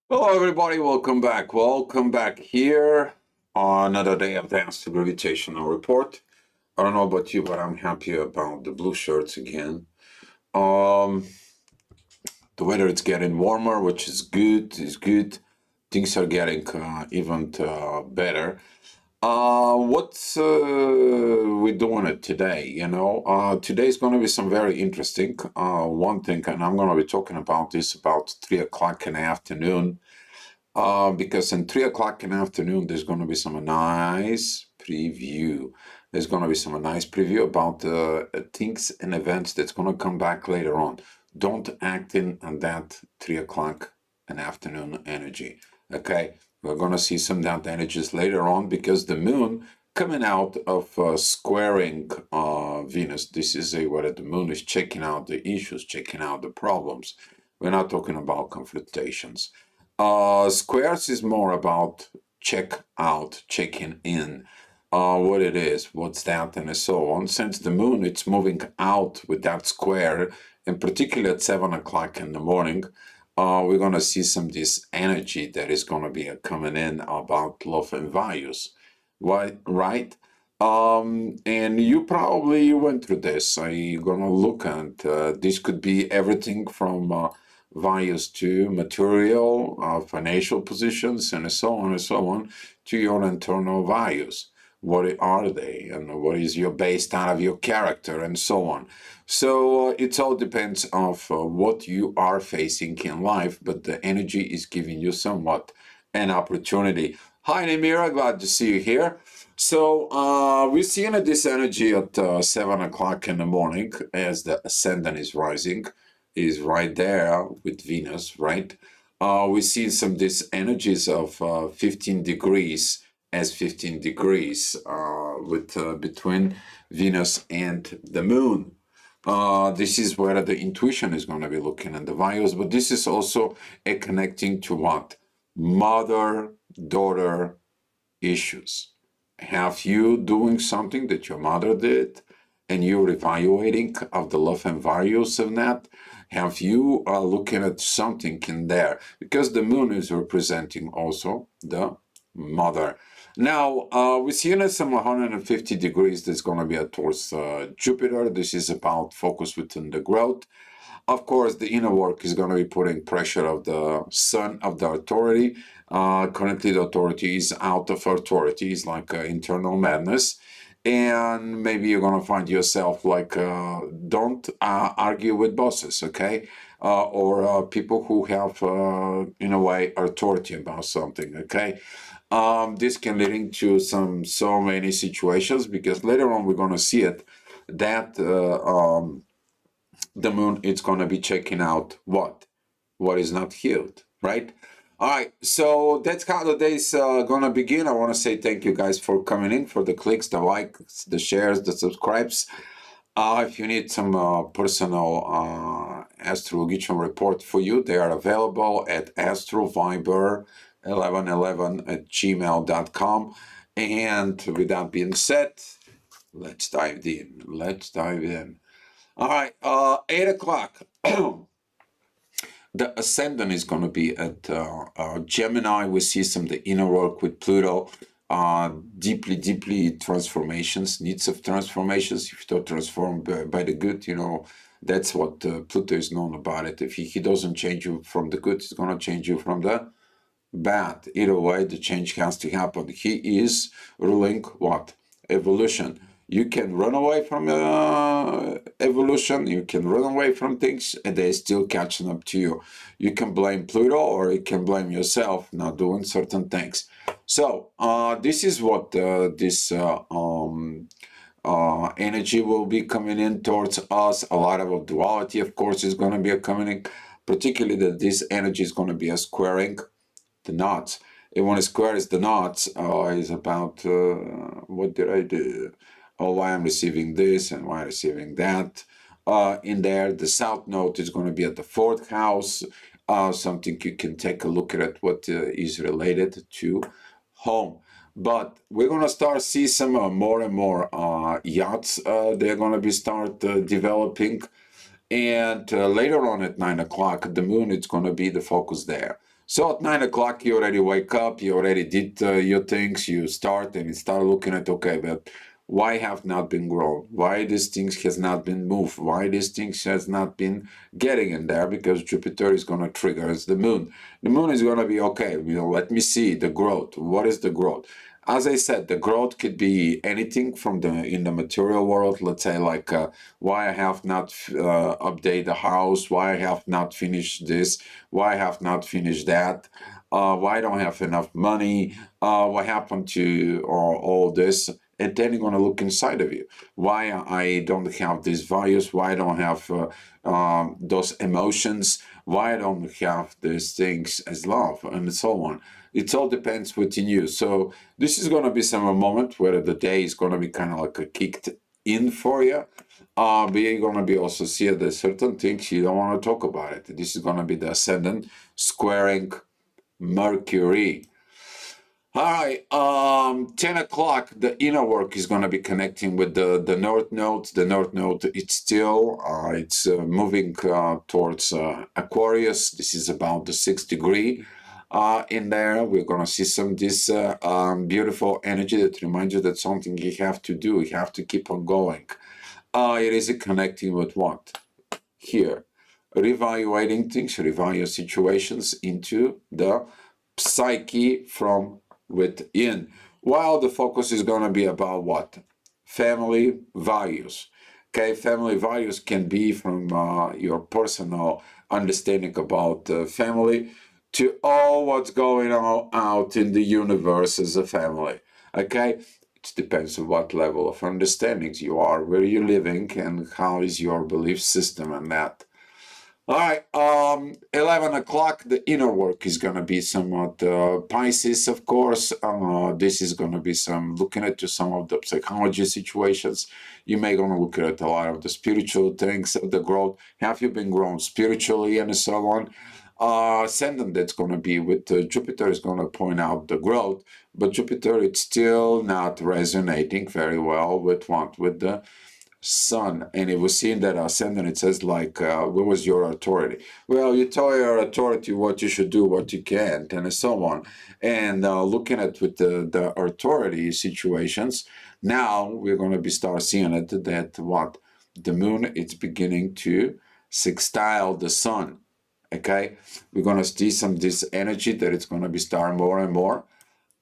Hello, everybody. Welcome back. Welcome back here on another day of the Astro Gravitational Report. I don't know about you, but I'm happy about the blue shirts again. Um, the weather is getting warmer, which is good. Is good. Things are getting even better. What's we doing it today? Today's going to be some very interesting. One thing, and I'm going to be talking about this about 3 o'clock in the afternoon. Because in 3 o'clock in the afternoon, there's going to be some nice preview. There's going to be some nice preview about things and events that's going to come back later on. Don't act in on that 3 o'clock in the afternoon energy. Okay, we're going to see some that energies later on because the moon coming out of squaring Venus. This is where the moon is checking out the issues, checking out the problems. We're not talking about confrontations. Squares is more about check out, checking in, what it is, what's that, and so on. Since the moon, it's moving out with that square, in particular at 7 o'clock in the morning, we're going to see some this energy that is going to be coming in about love and values. Why, right? And you probably went through this. I'm going to look at this could be everything from values to material, financial positions, and so on and so on, to your internal values. What are they, and what is your based out of your character, and so on. So it all depends of what you are facing in life, but the energy is giving you somewhat an opportunity. Hi, Namira, glad to see you here. So we're seeing this energy at 7 o'clock in the morning as the ascendant is rising, is right there with Venus, right? We see some these energies of 15 degrees as 15 degrees with between Venus and the moon. This is where the intuition is going to be looking at the values, but this is also a connecting to what? Mother-daughter issues. Have you doing something that your mother did and you're evaluating of the love and values of that? Have you looking at something in there? Because the moon is representing also the mother. Now, we see in some 150 degrees that's going to be towards Jupiter. This is about focus within the growth. Of course, the inner work is going to be putting pressure of the sun of the authority. Currently, the authority is out of authority. It's like internal madness. And maybe you're going to find yourself like, don't argue with bosses, okay? Or people who have, in a way, authority about something, okay? This can lead into so many situations because later on we're going to see it that the moon is going to be checking out what is not healed, right? All right, so that's how the day's gonna begin. I want to say thank you guys for coming in, for the clicks, the likes, the shares, the subscribes. If you need some personal astrological report for you, they are available at astroviber1111@gmail.com. And with that being said, let's dive in. Let's dive in. All right, 8 o'clock. The ascendant is going to be at Gemini. We see some of the inner work with Pluto. Deeply transformations, needs of transformations. If you don't transform by the good, that's what Pluto is known about it. If he doesn't change you from the good, he's going to change you from the bad. Either way, the change has to happen. He is ruling what? Evolution. You can run away from evolution, you can run away from things, and they're still catching up to you. You can blame Pluto or you can blame yourself not doing certain things. So, this is what this energy will be coming in towards us. A lot of duality, of course, is going to be coming in, particularly that this energy is going to be a squaring the knots. And when it squares the knots, is about what did I do? Oh, why I'm receiving this and why I'm receiving that. In there, the south node is going to be at the fourth house. Something you can take a look at what is related to home. But we're going to start see some more and more yachts. They're going to be start developing. And later on at 9 o'clock, the moon is going to be the focus there. So at 9 o'clock, you already wake up, you already did your things, you start and you start looking at, okay, but why have not been grown? Why these things has not been moved? Why these things has not been getting in there? Because Jupiter is going to trigger as the moon. The moon is going to be, okay, let me see the growth. What is the growth? As I said, the growth could be anything from in the material world. Let's say like why I have not updated the house, why I have not finished this, why I have not finished that, why I don't have enough money, what happened to all this. And then you're going to look inside of you. Why I don't have these values, why I don't have those emotions, why I don't have these things as love, and so on. It all depends within you. So this is going to be some moment where the day is going to be kind of like a kicked in for you. But you're going to be also see that there's certain things you don't want to talk about it. This is going to be the ascendant squaring Mercury. All right, 10 o'clock, the inner work is going to be connecting with the North Node. The North Node, it's still, it's moving towards Aquarius. This is about the 6th degree. In there, we're going to see some this beautiful energy that reminds you that something you have to do, you have to keep on going. It is connecting with what? Here. Reevaluating things, reevaluate situations into the psyche from within. While the focus is going to be about what? Family values. Okay, family values can be from your personal understanding about family to all what's going on out in the universe as a family. Okay, it depends on what level of understandings you are, where you're living, and how is your belief system and that. All right, 11 o'clock, the inner work is going to be somewhat Pisces, of course. This is going to be some looking at some of the psychology situations. You may going to look at a lot of the spiritual things of the growth. Have you been grown spiritually and so on? Ascendant that's going to be with Jupiter is going to point out the growth, but Jupiter, it's still not resonating very well with what? With the Sun. And it was seen that ascendant, it says like, what was your authority? Well, you tell your authority what you should do, what you can't, and so on. And looking at with the authority situations, now we're going to be start seeing it that what? The moon, it's beginning to sextile the sun. Okay? We're going to see some this energy that it's going to be start more and more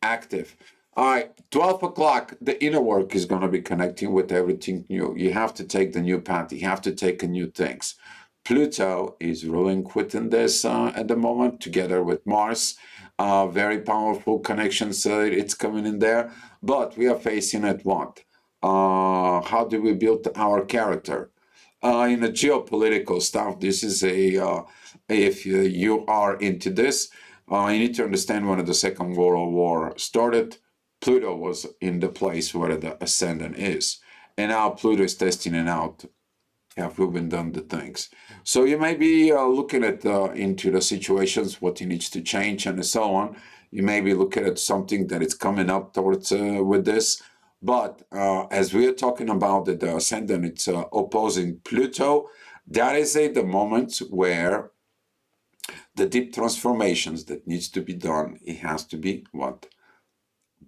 active. All right, 12 o'clock, the inner work is going to be connecting with everything new. You have to take the new path. You have to take new things. Pluto is ruling within this at the moment, together with Mars. Very powerful connections. It's coming in there. But we are facing at what? How do we build our character? In the geopolitical stuff, this is if you are into this, you need to understand when the Second World War started, Pluto was in the place where the ascendant is. And now Pluto is testing it out. Have we been done the things? So you may be looking at into the situations, what you needs to change and so on. You may be looking at something that is coming up towards with this. But as we are talking about the ascendant, it's opposing Pluto. That is the moment where the deep transformations that needs to be done, it has to be what?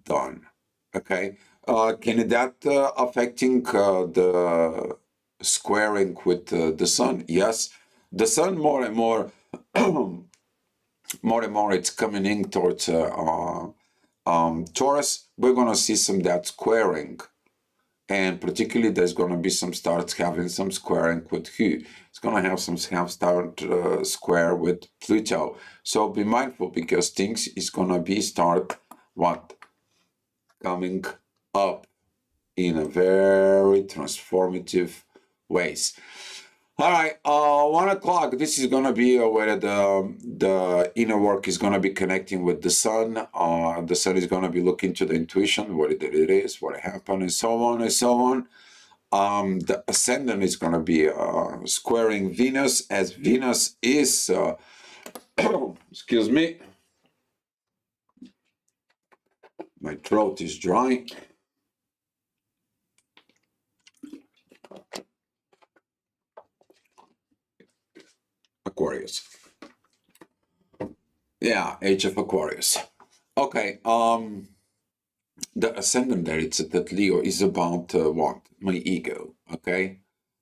Done. Okay. Can that affecting the squaring with the sun? Yes. The sun more and more, more and more, it's coming in towards Taurus. We're going to see some that squaring. And particularly, there's going to be some starts having some squaring with who? It's going to have some start square with Pluto. So be mindful because things is going to be start what? Coming up in a very transformative ways. All right, 1 o'clock. This is gonna be where the inner work is gonna be connecting with the sun. The sun is gonna be looking to the intuition, what it is, what happened, and so on and so on. The ascendant is gonna be squaring Venus, as Venus is. Excuse me, my throat is dry. Aquarius. Yeah, Age of Aquarius. Okay, the ascendant there, it's that Leo is about what? My ego, okay?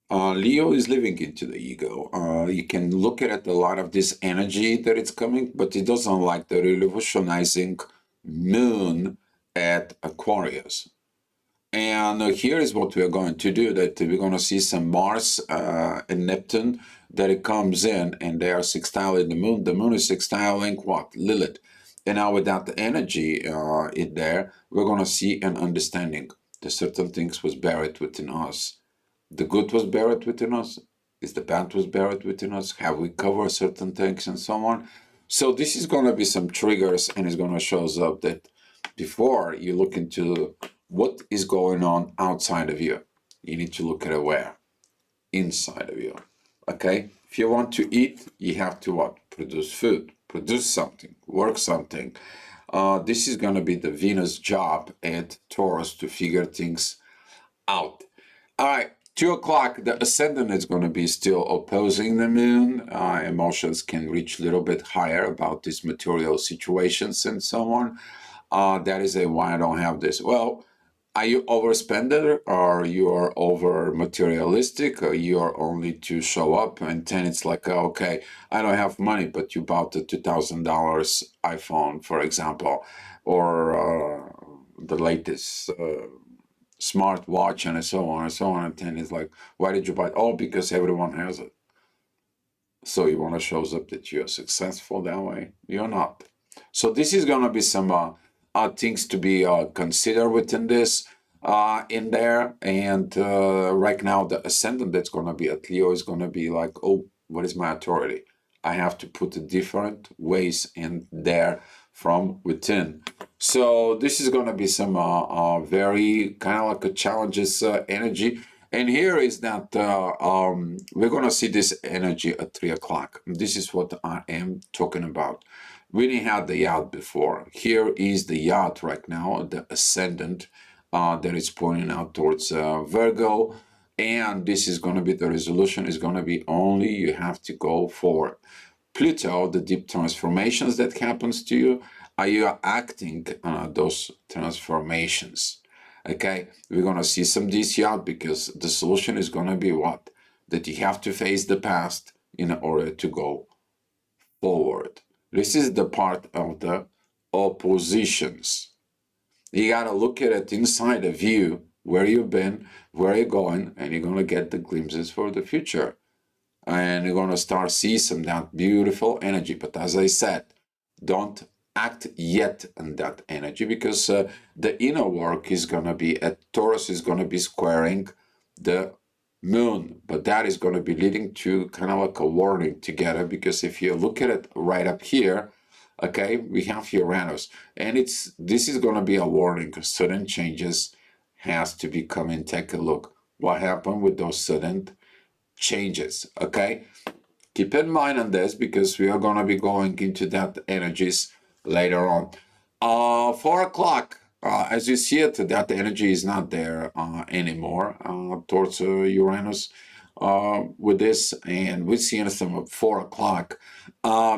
Leo is living into the ego. You can look at a lot of this energy that it's coming, but it doesn't like the revolutionizing moon at Aquarius. And here is what we are going to do, that we're going to see some Mars and Neptune, that it comes in and they are sextiling the moon. The moon is sextiling what? Lilith. And now with that energy in there, we're going to see an understanding that certain things was buried within us. The good was buried within us. Is the bad was buried within us? Have we covered certain things and so on? So this is going to be some triggers, and it's going to show us up that before you look into what is going on outside of you, you need to look at where? Inside of you. Okay? If you want to eat, you have to what? Produce food, produce something, work something. This is going to be the Venus job at Taurus to figure things out. All right, 2 o'clock, the ascendant is going to be still opposing the moon. Emotions can reach a little bit higher about these material situations and so on. That is a why I don't have this. Well, are you overspender, or you are over materialistic, or you are only to show up, and then it's like, okay, I don't have money, but you bought the $2,000 iPhone, for example, or the latest smartwatch and so on and so on. And then it's like, why did you buy it? Oh, because everyone has it. So you want to show up that you're successful that way? You're not. So this is going to be some things to be considered within this in there. And right now, the ascendant that's going to be at Leo is going to be like, oh, what is my authority? I have to put the different ways in there from within. So this is going to be some very kind of like a challenges energy. And here is that we're going to see this energy at 3 o'clock. This is what I am talking about. We didn't have the yacht before. Here is the yacht right now, the ascendant that is pointing out towards Virgo. And this is going to be the resolution is going to be only you have to go forward. Pluto, the deep transformations that happens to you, are you acting on those transformations? Okay, we're going to see some DCR because the solution is going to be what? That you have to face the past in order to go forward. This is the part of the oppositions. You got to look at it inside of you, where you've been, where you're going, and you're going to get the glimpses for the future. And you're going to start see some that beautiful energy. But as I said, don't act yet on that energy, because the inner work is going to be at Taurus is going to be squaring the moon, but that is going to be leading to kind of like a warning together, because if you look at it right up here, okay, we have Uranus, and this is going to be a warning. Sudden changes has to be coming. Take a look what happened with those sudden changes. Okay, keep in mind on this, because we are going to be going into that energies later on. 4 o'clock, as you see it, that energy is not there anymore towards Uranus with this, and we see some at 4 o'clock.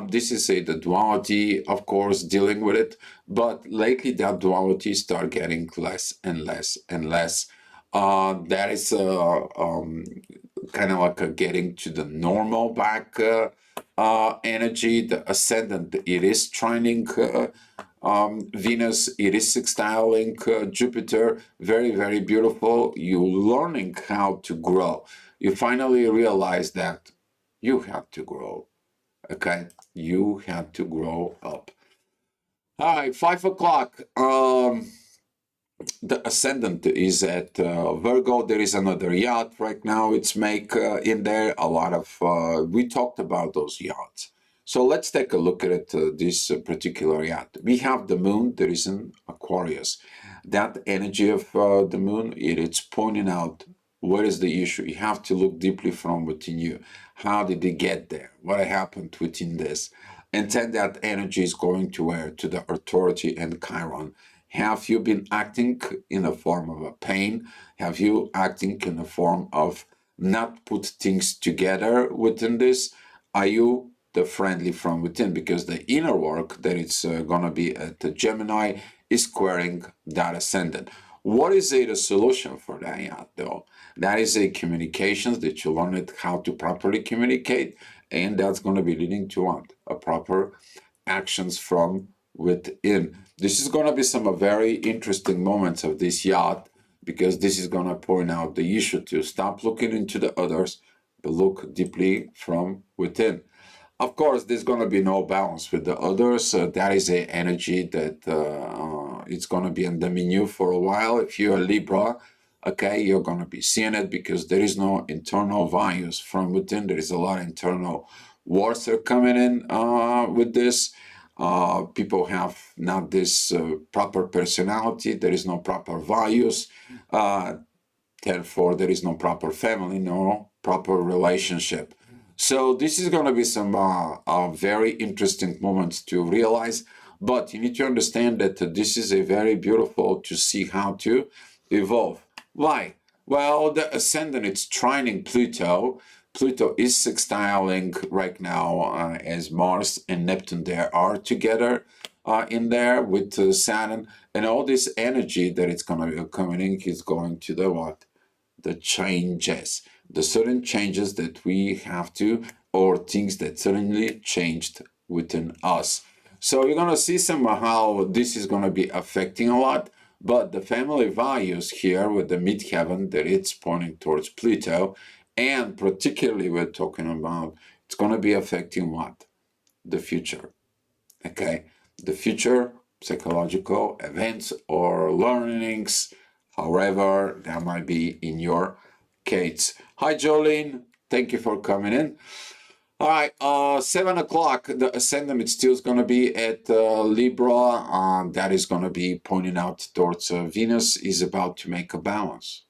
This is the duality, of course, dealing with it, but lately that duality start getting less and less and less. That is kind of like getting to the normal back energy. The ascendant, it is trining Venus, it is sextiling Jupiter. Very, very beautiful. You're learning how to grow. You finally realize that you have to grow. Okay, you have to grow up. All right, 5 o'clock. The ascendant is at Virgo. There is another yacht right now. It's make in there a lot of. We talked about those yachts. So let's take a look at it, this particular yacht. We have the moon. There is an Aquarius. That energy of the moon, it's pointing out what is the issue. You have to look deeply from within you. How did it get there? What happened within this? And then that energy is going to where? To the authority and Chiron. Have you been acting in a form of a pain? Have you acting in a form of not put things together within this? Are you the friendly from within, because the inner work that it's going to be at the Gemini is squaring that ascendant. What is a solution for that, though? That is a communications that you learn how to properly communicate, and that's going to be leading to what? A proper actions from within. This is going to be some very interesting moments of this yacht, because this is going to point out the issue to stop looking into the others, but look deeply from within. Of course, there's going to be no balance with the others. That is a energy that it's going to be in the menu for a while. If you're a Libra, okay, you're going to be seeing it, because there is no internal values from within. There is a lot of internal wars that are coming in with this. People have not this proper personality. There is no proper values. Therefore, there is no proper family, no proper relationship. So this is going to be some very interesting moments to realize. But you need to understand that this is a very beautiful to see how to evolve. Why? Well, the ascendant, it's trining Pluto. Pluto is sextiling right now as Mars and Neptune there are together in there with Saturn. And all this energy that it's going to be coming in is going to the what? The changes, the certain changes that we have to, or things that suddenly changed within us. So you're going to see somehow this is going to be affecting a lot, but the family values here with the midheaven that it's pointing towards Pluto, and particularly we're talking about, it's going to be affecting what? The future. Okay, the future, psychological events or learnings, however that might be in your case. Hi, Jolene. Thank you for coming in. All right, 7 o'clock, the ascendant is still going to be at Libra. That is going to be pointing out towards Venus is about to make a balance.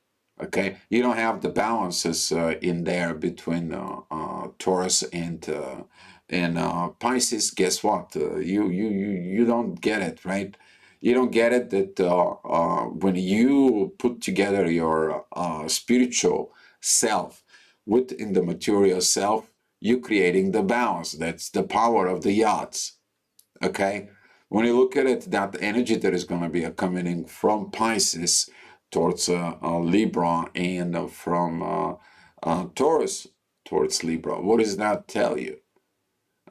Okay, you don't have the balances in there between Taurus and Pisces. Guess what? You don't get it, right? You don't get it that when you put together your spiritual self within the material self, you're creating the balance. That's the power of the yachts. Okay, when you look at it, that energy that is going to be coming in from Pisces towards Libra, and from Taurus towards Libra, what does that tell you?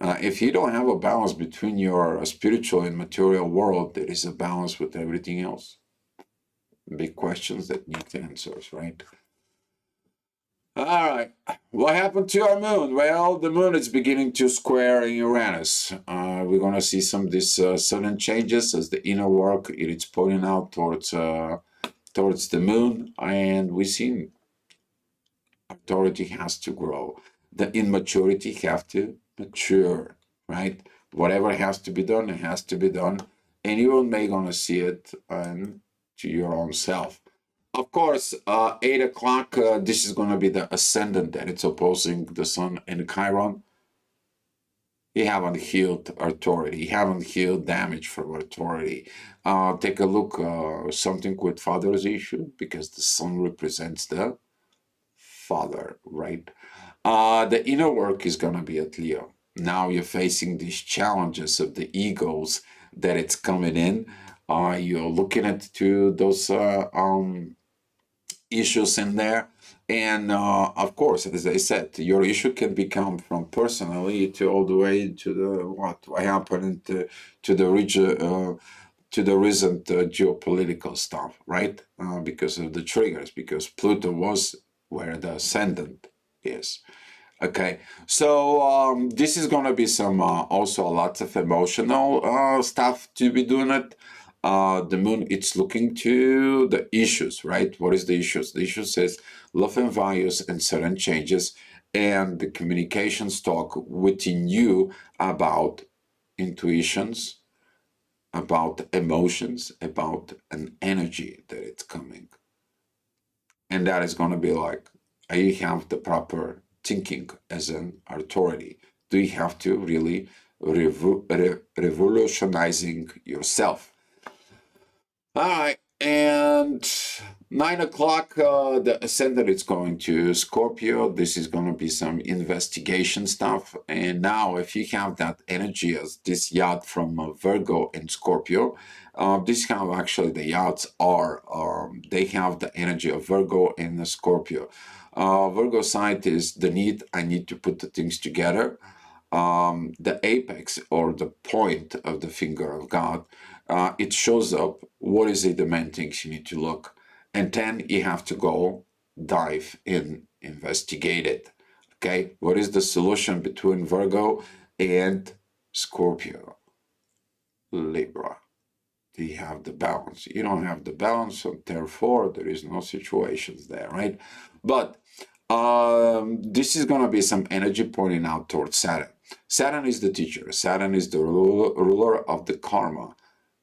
If you don't have a balance between your spiritual and material world, there is a balance with everything else. Big questions that need answers, right? All right. What happened to our moon? Well, the moon is beginning to square in Uranus. We're going to see some of these sudden changes as the inner work it's pointing out towards the moon, and we see authority has to grow. The immaturity have to mature, right? Whatever has to be done, it has to be done, and you may gonna see it to your own self. Of course, 8 o'clock, this is going to be the ascendant that it's opposing the sun and Chiron. You haven't healed authority. You haven't healed damage from authority. Take a look, something with father's issue, because the sun represents the father, right? The inner work is going to be at Leo. Now you're facing these challenges of the egos that it's coming in. You're looking at to those issues in there, and of course, as I said, your issue can become from personally to all the way to the what happened to the region, to the recent geopolitical stuff, right? Because of the triggers, because Pluto was where the ascendant is. Okay, so this is going to be some also lots of emotional stuff to be doing it. The moon, it's looking to the issues, right? What is the issues? The issue says love and values and certain changes, and the communications talk within you about intuitions, about emotions, about an energy that it's coming. And that is going to be like, do you have the proper thinking as an authority? Do you have to really revolutionizing yourself? All right, and 9 o'clock, the ascendant is going to Scorpio. This is going to be some investigation stuff. And now, if you have that energy as this yacht from Virgo and Scorpio, this have actually the yachts are, they have the energy of Virgo and the Scorpio. Virgo side is the need, I need to put the things together. The apex or the point of the finger of God, it shows up what is it, the main things you need to look. And then you have to go dive in, investigate it. Okay, what is the solution between Virgo and Scorpio? Libra. Do you have the balance? You don't have the balance, so therefore there is no situations there, right? But this is going to be some energy pointing out towards Saturn. Saturn is the teacher. Saturn is the ruler of the karma.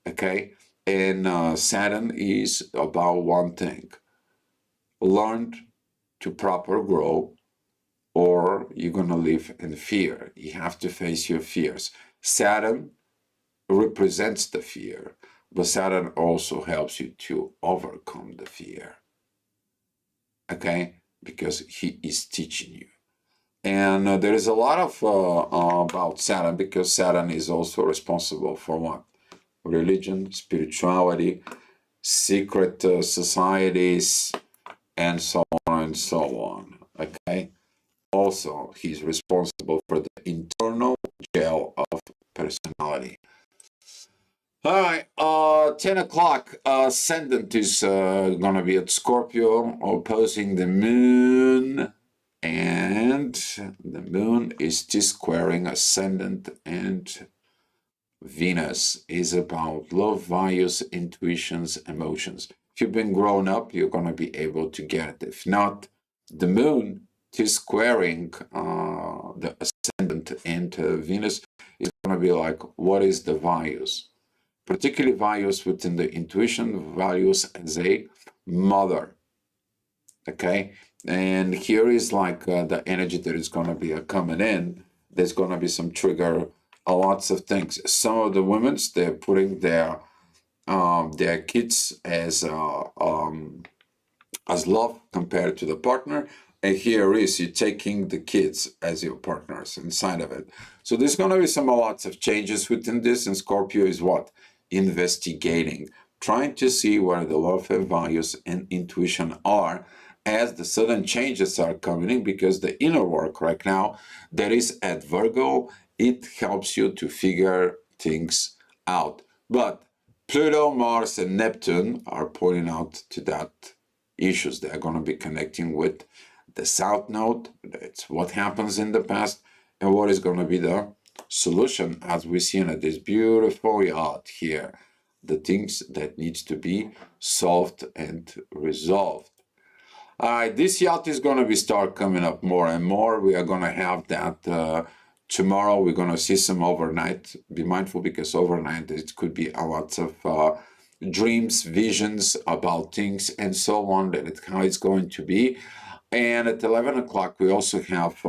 Okay, and Saturn is about one thing: learn to proper grow, or you're gonna live in fear. You have to face your fears. Saturn represents the fear, but Saturn also helps you to overcome the fear. Okay, because he is teaching you. And there is a lot of about Saturn, because Saturn is also responsible for what? Religion, spirituality, secret societies, and so on and so on. Okay. Also, he's responsible for the internal jail of personality. All right, 10 o'clock, ascendant is going to be at Scorpio, opposing the moon, and the moon is T-squaring ascendant, and Venus is about love, values, intuitions, emotions. If you've been grown up, you're going to be able to get it. If not, the moon T-squaring the ascendant into Venus is going to be like, what is the values? Particularly values within the intuition, values as a mother. Okay, and here is like the energy that is going to be coming in. There's going to be some trigger, lots of things. Some of the women's, they're putting their kids as love compared to the partner. And here is you taking the kids as your partners inside of it. So there's going to be some lots of changes within this. And Scorpio is what? Investigating, trying to see where the love and values and intuition are as the sudden changes are coming in, because the inner work right now that is at Virgo, it helps you to figure things out. But Pluto, Mars, and Neptune are pointing out to that issues. They are going to be connecting with the South Node. It's what happens in the past and what is going to be the solution, as we see in this beautiful yacht here. The things that needs to be solved and resolved. All right, this yacht is going to be start coming up more and more. We are going to have that tomorrow. We're going to see some overnight. Be mindful, because overnight it could be a lot of dreams, visions about things, and so on, that how it's going to be. And at 11 o'clock, we also have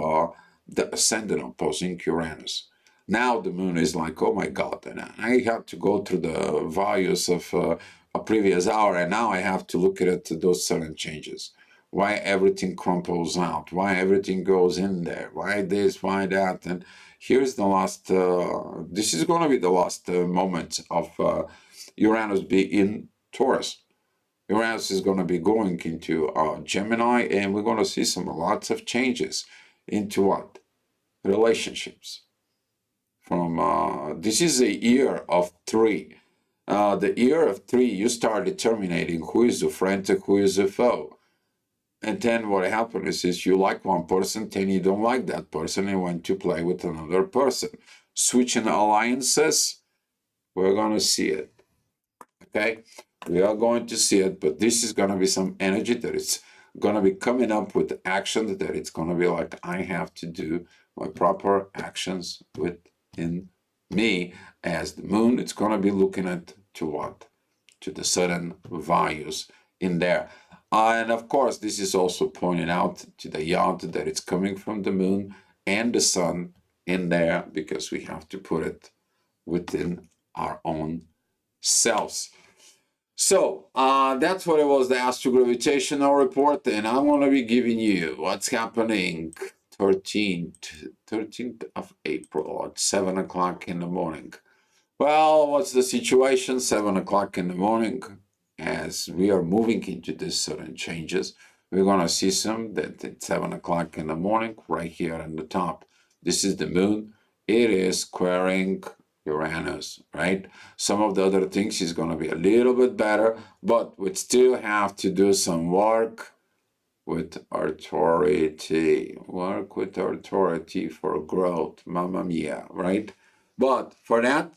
the ascendant opposing Uranus. Now the moon is like, oh my God, and I have to go through the values of a previous hour, and now I have to look at those sudden changes. Why everything crumples out, why everything goes in there, why this, why that. And here's the last, this is going to be the last moment of Uranus be in Taurus. Uranus is going to be going into Gemini, and we're going to see some lots of changes into what? Relationships. From this is a year of three. The year of three, you start determining who is a friend and who is a foe. And then what happens is you like one person, then you don't like that person and want to play with another person. Switching alliances, we're going to see it. Okay? We are going to see it, but this is going to be some energy that it's going to be coming up with action, that it's going to be like, I have to do my proper actions within me. As the moon, it's going to be looking at to what? To the sudden values in there. And of course, this is also pointing out to the yacht that it's coming from the moon and the sun in there, because we have to put it within our own selves. So that's what it was, the astrogravitational report, and I'm going to be giving you what's happening 13th of April at 7 o'clock in the morning. Well, what's the situation? 7 o'clock in the morning, as we are moving into these certain changes, we're going to see some that at 7 o'clock in the morning, right here on the top. This is the moon. It is squaring Uranus, right? Some of the other things is going to be a little bit better, but we still have to do some work with authority. Work with authority for growth. Mamma mia, right? But for that,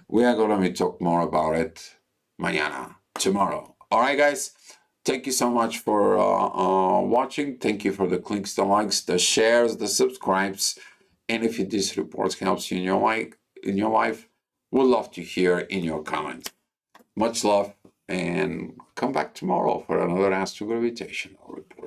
we are going to be talk more about it mañana, tomorrow. All right, guys. Thank you so much for watching. Thank you for the clicks, the likes, the shares, the subscribes. And if this report helps you in your life, we'd love to hear in your comments. Much love, and come back tomorrow for another astrogravitational report.